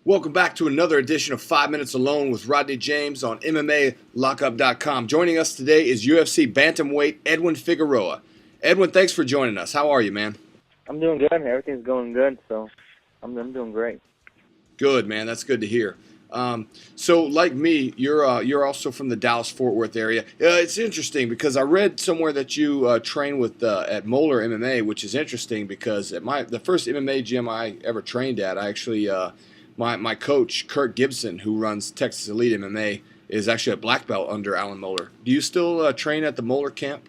Welcome back to another edition of 5 Minutes Alone with Rodney James on MMALockup.com. Joining us today is UFC Bantamweight Edwin Figueroa. Edwin, thanks for joining us. How are you, man? I'm doing good. Everything's going good, so I'm doing great. Good, man. That's good to hear. So, like me, you're also from the Dallas-Fort Worth area. It's interesting because I read somewhere that you train with at Moeller MMA, which is interesting because at the first MMA gym I ever trained at, I actually my coach Kurt Gibson, who runs Texas Elite MMA, is actually a black belt under Alan Moeller. Do you still train at the Moeller camp?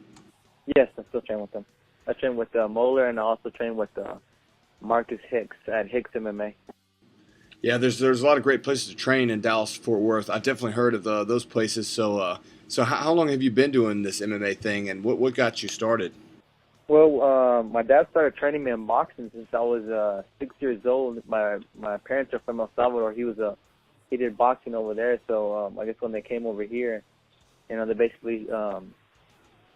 Yes, I still train with them. I train with Moeller, and I also train with Marcus Hicks at Hicks MMA. Yeah, there's a lot of great places to train in Dallas-Fort Worth. I've definitely heard of those places. So how long have you been doing this MMA thing, and what got you started? Well, my dad started training me in boxing since I was 6 years old. My parents are from El Salvador. He did boxing over there. So I guess when they came over here, they basically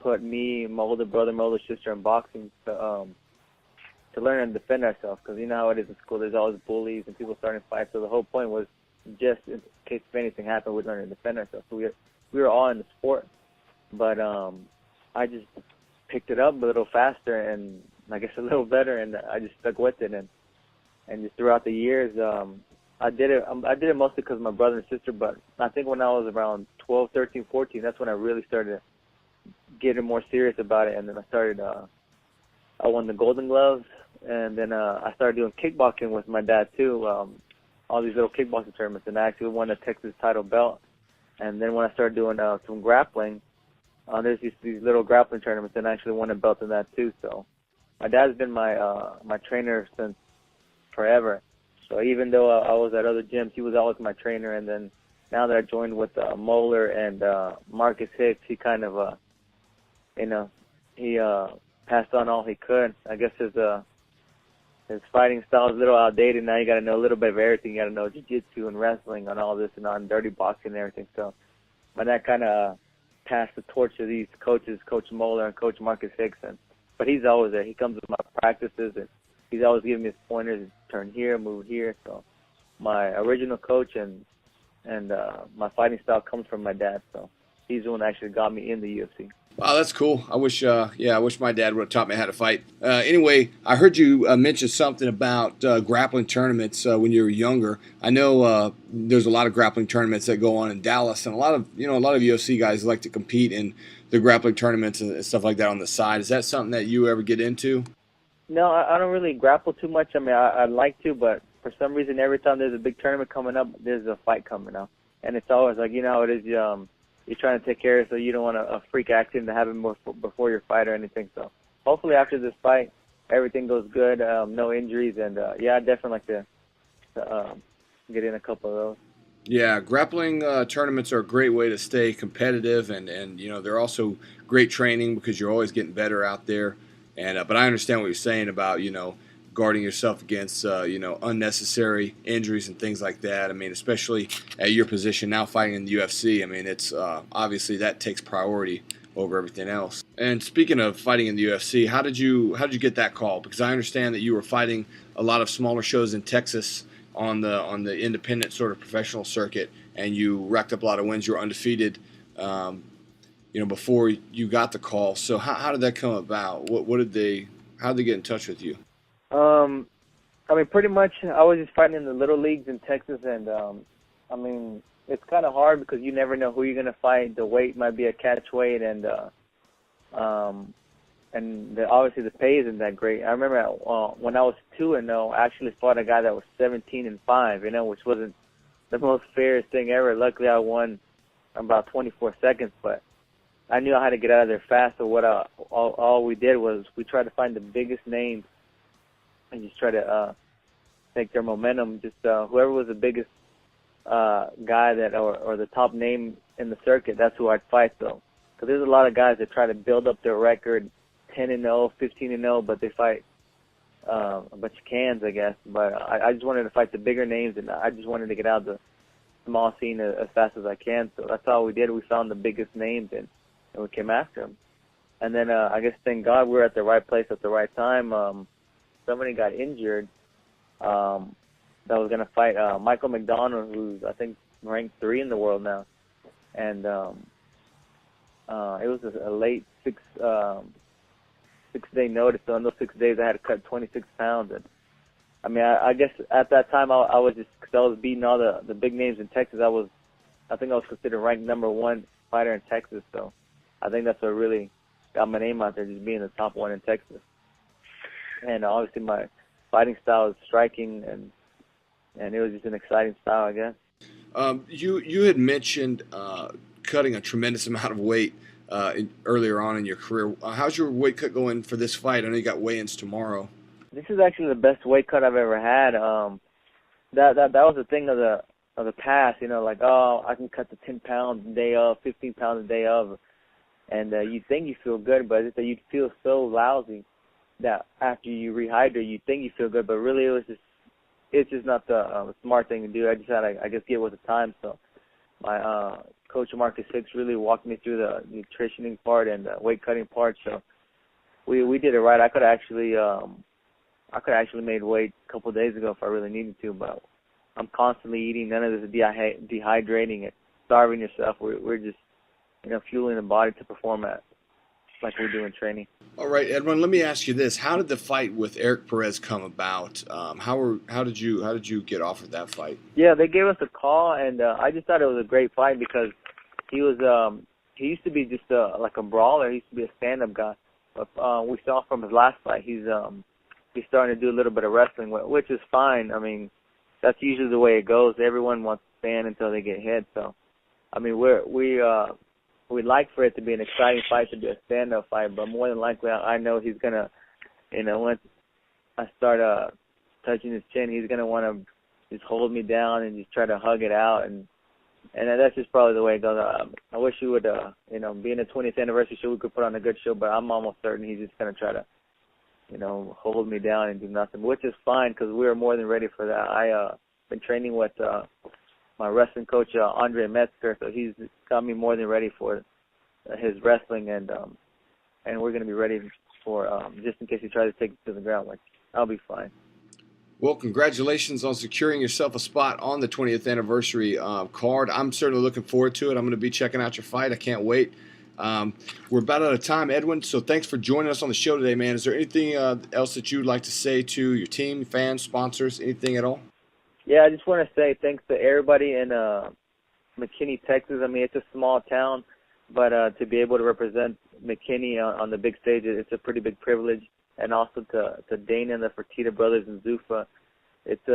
put me, my older brother, my older sister in boxing to learn and defend ourselves, because you know how it is in school. There's always bullies and people starting fights. So the whole point was just in case if anything happened, we'd learn to defend ourselves. So we were all in the sport, but I just picked it up a little faster and I guess a little better, and I just stuck with it. And just throughout the years, I did it mostly because of my brother and sister. But I think when I was around 12, 13, 14, that's when I really started getting more serious about it. And then I won the Golden Gloves. And then I started doing kickboxing with my dad too, all these little kickboxing tournaments, and I actually won a Texas title belt. And then when I started doing some grappling, there's these little grappling tournaments, and I actually won a belt in that too. So my dad's been my trainer since forever. So even though I was at other gyms, he was always my trainer. And then now that I joined with Moeller and Marcus Hicks, he kind of he passed on all he could. I guess his fighting style is a little outdated. Now you got to know a little bit of everything. You got to know jiu-jitsu and wrestling and all this and on dirty boxing and everything. So my dad kind of passed the torch to these coaches, Coach Moeller and Coach Marcus Hicks. But he's always there. He comes with my practices, and he's always giving me his pointers, turn here, move here. So my original coach and my fighting style comes from my dad. So he's the one that actually got me in the UFC. Wow, that's cool. I wish my dad would have taught me how to fight. Anyway, I heard you mention something about grappling tournaments when you were younger. I know there's a lot of grappling tournaments that go on in Dallas, and a lot of UFC guys like to compete in the grappling tournaments and stuff like that on the side. Is that something that you ever get into? No, I don't really grapple too much. I mean, I'd like to, but for some reason, every time there's a big tournament coming up, there's a fight coming up, and it's always like how it is. You're trying to take care of it, so you don't want a freak accident to happen before your fight or anything. So hopefully after this fight, everything goes good, no injuries, and I'd definitely like to get in a couple of those. Yeah, grappling tournaments are a great way to stay competitive, and they're also great training because you're always getting better out there. And but I understand what you're saying about guarding yourself against unnecessary injuries and things like that. I mean, especially at your position now fighting in the UFC. I mean, it's obviously that takes priority over everything else. And speaking of fighting in the UFC, how did you get that call? Because I understand that you were fighting a lot of smaller shows in Texas on the independent sort of professional circuit, and you racked up a lot of wins. You were undefeated. Before you got the call. So how did that come about? How did they get in touch with you? I mean, pretty much I was just fighting in the little leagues in Texas, and I mean, it's kind of hard because you never know who you're gonna fight. The weight might be a catch weight, and obviously the pay isn't that great. I remember when I was 2-0, I actually fought a guy that was 17-5, which wasn't the most fairest thing ever. Luckily, I won about 24 seconds, but I knew I had to get out of there fast. So all we did was we tried to find the biggest names and just try to take their momentum. Just whoever was the biggest guy or the top name in the circuit, that's who I'd fight. So, because there's a lot of guys that try to build up their record, 10-0, 15-0, but they fight a bunch of cans, I guess. But I just wanted to fight the bigger names, and I just wanted to get out of the small scene as fast as I can. So that's all we did. We found the biggest names and we came after them. And then I guess thank God we were at the right place at the right time. Somebody got injured, that was gonna fight Michael McDonald, who's I think ranked 3 in the world now, and it was a late 6-day notice. So in those 6 days, I had to cut 26 pounds. And I mean, I guess at that time I was just, because I was beating all the big names in Texas. I think I was considered ranked #1 fighter in Texas. So I think that's what really got my name out there, just being the top one in Texas. And obviously my fighting style is striking, and it was just an exciting style, I guess. You had mentioned cutting a tremendous amount of weight earlier on in your career. How's your weight cut going for this fight? I know you got weigh-ins tomorrow. This is actually the best weight cut I've ever had. That was the thing of the past, you know, like, oh, I can cut the 10 pounds a day of, 15 pounds a day of, and you think you feel good, but it's that you feel so lousy that after you rehydrate, you think you feel good, but really it's just not the smart thing to do. I just had to, I guess, get with the time. So my coach Marcus Hicks really walked me through the nutritioning part and the weight cutting part. So we did it right. I could actually made weight a couple of days ago if I really needed to, but I'm constantly eating. None of this dehydrating it, starving yourself. We're just, you know, fueling the body to perform at like we do in training. All right, Edwin. Let me ask you this: how did the fight with Erik Perez come about? How did you get offered that fight? Yeah, they gave us a call, and I just thought it was a great fight because he used to be just like a brawler. He used to be a stand-up guy, but we saw from his last fight he's starting to do a little bit of wrestling, which is fine. I mean, that's usually the way it goes. Everyone wants to stand until they get hit. So, I mean, we'd like for it to be an exciting fight, to be a stand-up fight, but more than likely, I know he's gonna, you know, once I start touching his chin, he's gonna want to just hold me down and just try to hug it out, and that's just probably the way it goes. I wish he would, you know, being a 20th anniversary show, we could put on a good show, but I'm almost certain he's just gonna try to, you know, hold me down and do nothing, which is fine because we are more than ready for that. I been training with my wrestling coach Andre Metzger, so he's got me more than ready for his wrestling, and we're going to be ready for just in case he tries to take it to the ground. Like, I'll be fine. Well, congratulations on securing yourself a spot on the 20th anniversary card. I'm certainly looking forward to it. I'm going to be checking out your fight. I can't wait. We're about out of time, Edwin, so thanks for joining us on the show today, man. Is there anything else that you'd like to say to your team, fans, sponsors, anything at all? Yeah, I just want to say thanks to everybody in McKinney, Texas. I mean, it's a small town, but to be able to represent McKinney on the big stage, it's a pretty big privilege. And also to Dana and the Fertitta brothers and Zuffa, it's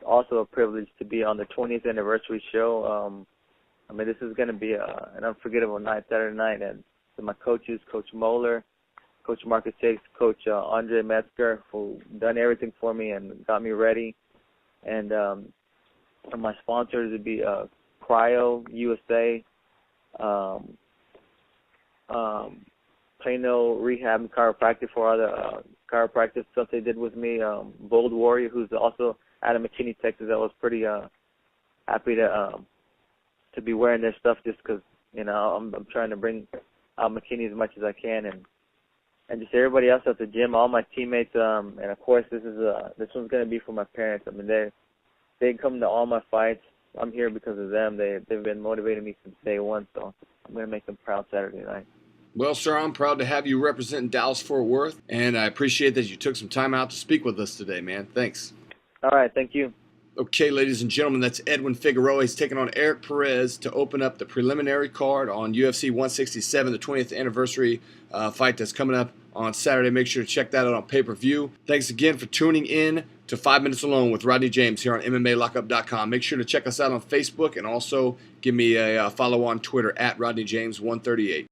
also a privilege to be on the 20th anniversary show. I mean, this is going to be an unforgettable night, Saturday night. And to my coaches, Coach Moeller, Coach Marcus Hicks, Coach Andre Metzger, who done everything for me and got me ready. And my sponsors would be Cryo USA, Plano Rehab and Chiropractic for all the chiropractic stuff they did with me. Bold Warrior, who's also out of McKinney, Texas. I was pretty happy to be wearing their stuff just because, you know, I'm trying to bring out McKinney as much as I can, and just everybody else at the gym, all my teammates, and of course this one's gonna be for my parents. I mean, they come to all my fights. I'm here because of them. They've been motivating me since day one, so I'm gonna make them proud Saturday night. Well, sir, I'm proud to have you representing Dallas-Fort Worth, and I appreciate that you took some time out to speak with us today, man. Thanks. All right, thank you. Okay, ladies and gentlemen, that's Edwin Figueroa. He's taking on Erik Perez to open up the preliminary card on UFC 167, the 20th anniversary fight that's coming up on Saturday. Make sure to check that out on pay-per-view. Thanks again for tuning in to 5 Minutes Alone with Rodney James here on MMALockup.com. Make sure to check us out on Facebook and also give me a follow on Twitter at RodneyJames138.